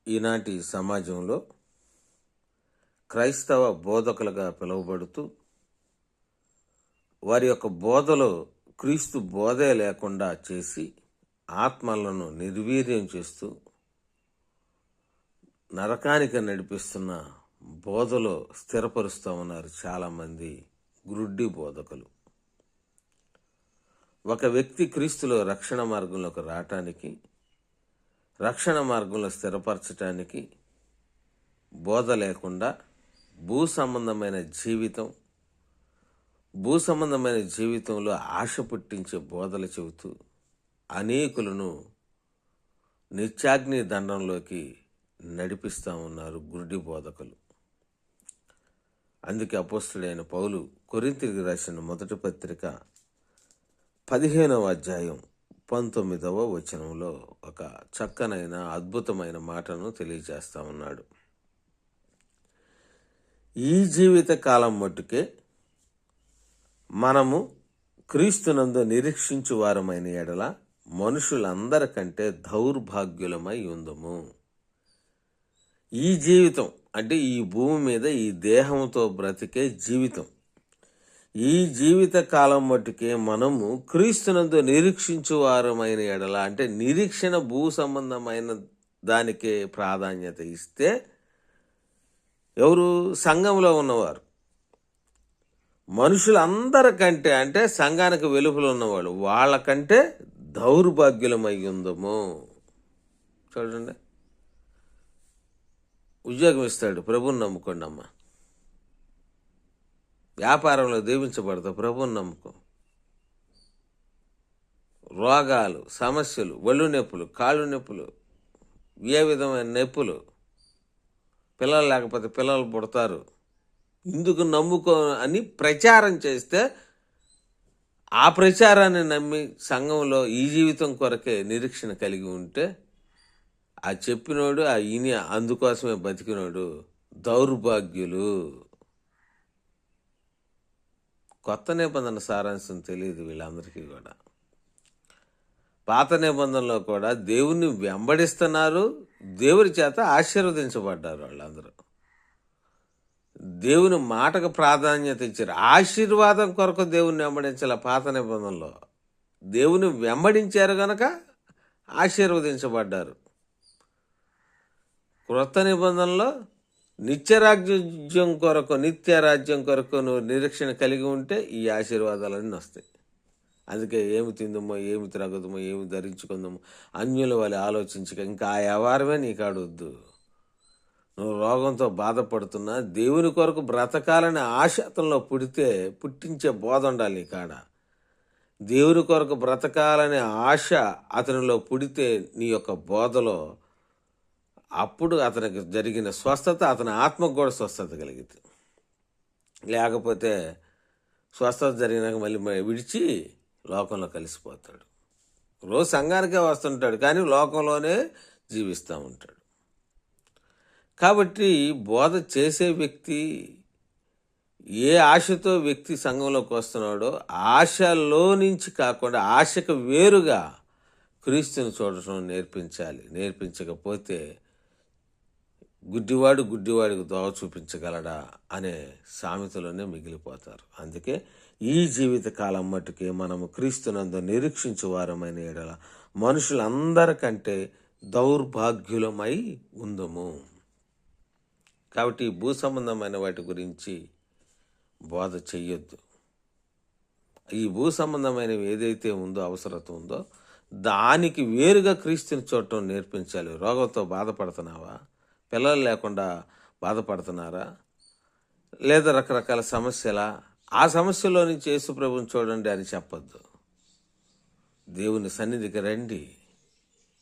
ఈనాటి సమాజంలో క్రైస్తవ బోధకులుగా పిలువబడుతూ వారి యొక్క బోధలో క్రీస్తు బోధే లేకుండా చేసి ఆత్మలను నిర్వీర్యం చేస్తూ నరకానికి నడిపిస్తున్న బోధలో స్థిరపరుస్తూ ఉన్నారు చాలామంది గ్రుడ్డి బోధకులు. ఒక వ్యక్తి క్రీస్తులో రక్షణ మార్గంలోకి రావటానికి, రక్షణ మార్గంలో స్థిరపరచటానికి బోధ లేకుండా భూ సంబంధమైన జీవితంలో ఆశ పుట్టించే బోధలు చెబుతూ అనేకులను నిత్యాగ్ని దండంలోకి నడిపిస్తూ ఉన్నారు గురుడి బోధకులు. అందుకే అపోస్తుడైన పౌలు కొరింథీయులకు రాసిన మొదటి పత్రిక 15వ అధ్యాయం 19వ వచనంలో ఒక చక్కనైన అద్భుతమైన మాటను తెలియజేస్తా ఉన్నాడు. ఈ జీవిత కాలం మట్టుకే మనము క్రీస్తునందు నిరీక్షించు వారమైన ఎడల మనుషులందరికంటే దౌర్భాగ్యులమై ఉందము. ఈ జీవితం అంటే ఈ భూమి మీద ఈ దేహంతో బ్రతికే జీవితం, ఈ జీవిత కాలం మట్టుకే మనము క్రీస్తునందు నిరీక్షించు వారమైన ఎడల అంటే నిరీక్షణ భూ సంబంధమైన దానికే ప్రాధాన్యత ఇస్తే ఎవరు? సంఘంలో ఉన్నవారు. మనుషులందరికంటే అంటే సంఘానికి వెలుపల ఉన్నవాళ్ళు వాళ్ళకంటే దౌర్భాగ్యులమై ఉందము. చూడండి, ఉద్యోగం ఇస్తాడు, ప్రభుని నమ్ముకోండి అమ్మ. వ్యాపారంలో దీవించబడతావు, ప్రభుని నమ్ముకో. రోగాలు, సమస్యలు, ఒళ్ళు నొప్పులు, కాళ్ళు నొప్పులు, ఏ విధమైన నొప్పులు, పిల్లలు లేకపోతే పిల్లలు పుడతారు, ఇందుకు నమ్ముకో అని ప్రచారం చేస్తే ఆ ప్రచారాన్ని నమ్మి సంఘంలో ఈ జీవితం కొరకే నిరీక్షణ కలిగి ఉంటే ఆ చెప్పినోడు ఆ ఈయన అందుకోసమే బతికినోడు దౌర్భాగ్యులు. కొత్త నిబంధన సారాంశం తెలియదు వీళ్ళందరికీ కూడా. పాత నిబంధనలో కూడా దేవుణ్ణి వెంబడిస్తున్నారు, దేవుని చేత ఆశీర్వదించబడ్డారు వాళ్ళందరూ. దేవుని మాటకు ప్రాధాన్యత ఇచ్చారు. ఆశీర్వాదం కొరకు దేవుని వెంబడించాల. పాత నిబంధనలో దేవుని వెంబడించారు గనక ఆశీర్వదించబడ్డారు. క్రొత్త నిబంధనలో నిత్య రాజ్యం కొరకు నువ్వు నిరీక్షణ కలిగి ఉంటే ఈ ఆశీర్వాదాలన్నీ వస్తాయి. అందుకే ఏమి తిందమో, ఏమి త్రాగుదమో, ఏమి ధరించుకుందామో అన్యుల వల్ల ఆలోచించక ఇంకా ఆ వ్యవహారమే నీకు ఆడొద్దు. నువ్వు రోగంతో బాధపడుతున్నా దేవుని కొరకు బ్రతకాలని ఆశ అతనిలో పుట్టించే బోధ ఉండాలి నీ కాడ. దేవుని కొరకు బ్రతకాలనే ఆశ అతనిలో పుడితే నీ యొక్క బోధలో అప్పుడు అతనికి జరిగిన స్వస్థత అతని ఆత్మకు కూడా స్వస్థత కలిగింది. లేకపోతే స్వస్థత జరిగినాక మళ్ళీ విడిచి లోకంలో కలిసిపోతాడు. రోజు సంఘానికే వస్తుంటాడు కానీ లోకంలోనే జీవిస్తూ ఉంటాడు. కాబట్టి బోధ చేసే వ్యక్తి ఏ ఆశతో వ్యక్తి సంఘంలోకి వస్తున్నాడో ఆశలో నుంచి కాకుండా ఆశకు వేరుగా క్రీస్తుని చూడటం నేర్పించాలి. నేర్పించకపోతే గుడ్డివాడికి దోవ చూపించగలడా అనే సామెతలోనే మిగిలిపోతారు. అందుకే ఈ జీవిత కాలం మట్టుకే మనము క్రీస్తునందు నిరీక్షించు వారమైన ఎడల మనుషులందరికంటే దౌర్భాగ్యులమై ఉందము. కాబట్టి భూ సంబంధమైన వాటి గురించి బోధ చెయ్యొద్దు. ఈ భూ సంబంధమైనవి ఏదైతే ఉందో అవసరత ఉందో దానికి వేరుగా క్రీస్తుని చూడటం నేర్పించాలి. రోగంతో బాధపడుతున్నావా? పిల్లలు లేకుండా బాధపడుతున్నారా? లేదా రకరకాల సమస్యలా? ఆ సమస్యలో నుంచి యేసు ప్రభువుని చూడండి అని చెప్పొద్దు. దేవుని సన్నిధికి రండి,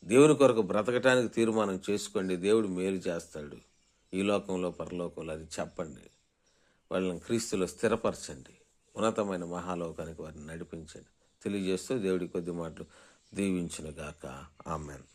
దేవుని కొరకు బ్రతకటానికి తీర్మానం చేసుకోండి. దేవుడు మేలు చేస్తాడు ఈ లోకంలో పరలోకంలో అని చెప్పండి. వాళ్ళని క్రీస్తులో స్థిరపరచండి, ఉన్నతమైన మహాలోకానికి వారిని నడిపించండి తెలియజేస్తూ దేవుడి కొద్ది మాటలు దీవించునుగాక. ఆమెన్.